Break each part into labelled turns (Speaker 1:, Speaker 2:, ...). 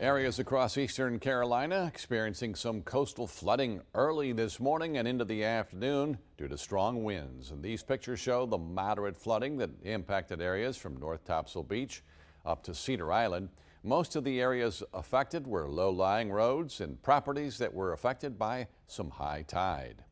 Speaker 1: Areas across eastern Carolina experiencing some coastal flooding early this morning and into the afternoon due to strong winds. And these pictures show the moderate flooding that impacted areas from North Topsail Beach up to Cedar Island. Most of the areas affected were low-lying roads and properties that were affected by some high tide.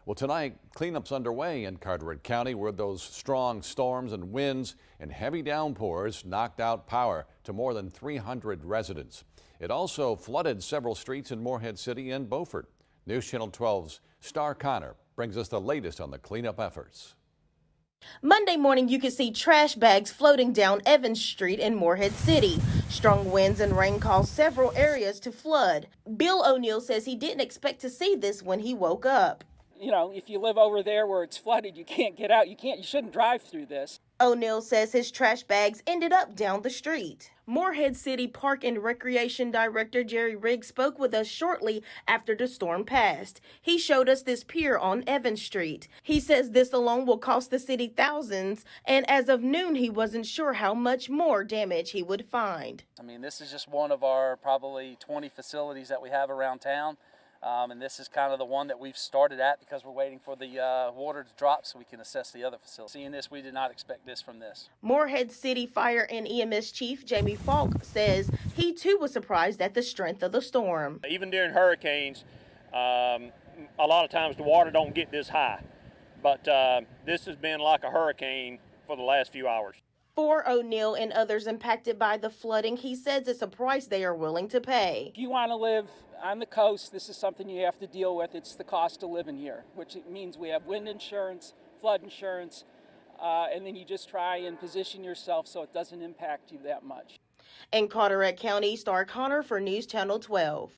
Speaker 1: Well, tonight, cleanups underway in Carteret County where those strong storms and winds and heavy downpours knocked out power to more than 300 residents. It also flooded several streets in Morehead City and Beaufort. News Channel 12's Star Connor brings us the latest on the cleanup efforts.
Speaker 2: Monday morning, you could see trash bags floating down Evans Street in Morehead City. Strong winds and rain caused several areas to flood. Bill O'Neill says he didn't expect to see this when he woke up.
Speaker 3: You know, if you live over there where it's flooded, you can't get out. You shouldn't drive through this.
Speaker 2: O'Neill says his trash bags ended up down the street. Morehead City Park and Recreation Director Jerry Riggs spoke with us shortly after the storm passed. He showed us this pier on Evans Street. He says this alone will cost the city thousands, and as of noon, he wasn't sure how much more damage he would find.
Speaker 3: I mean, this is just one of our probably 20 facilities that we have around town. And this is kind of the one that we've started at because we're waiting for the water to drop so we can assess the other facilities. Seeing this, we did not expect this from this.
Speaker 2: Morehead City Fire and EMS Chief Jamie Falk says he too was surprised at the strength of the storm.
Speaker 4: Even during hurricanes, a lot of times the water don't get this high, but this has been like a hurricane for the last few hours.
Speaker 2: For O'Neill and others impacted by the flooding, he says it's a price they are willing to pay.
Speaker 3: If you want to live on the coast, this is something you have to deal with. It's the cost of living here, which means we have wind insurance, flood insurance, and then you just try and position yourself so it doesn't impact you that much.
Speaker 2: In Carteret County, Star Connor for News Channel 12.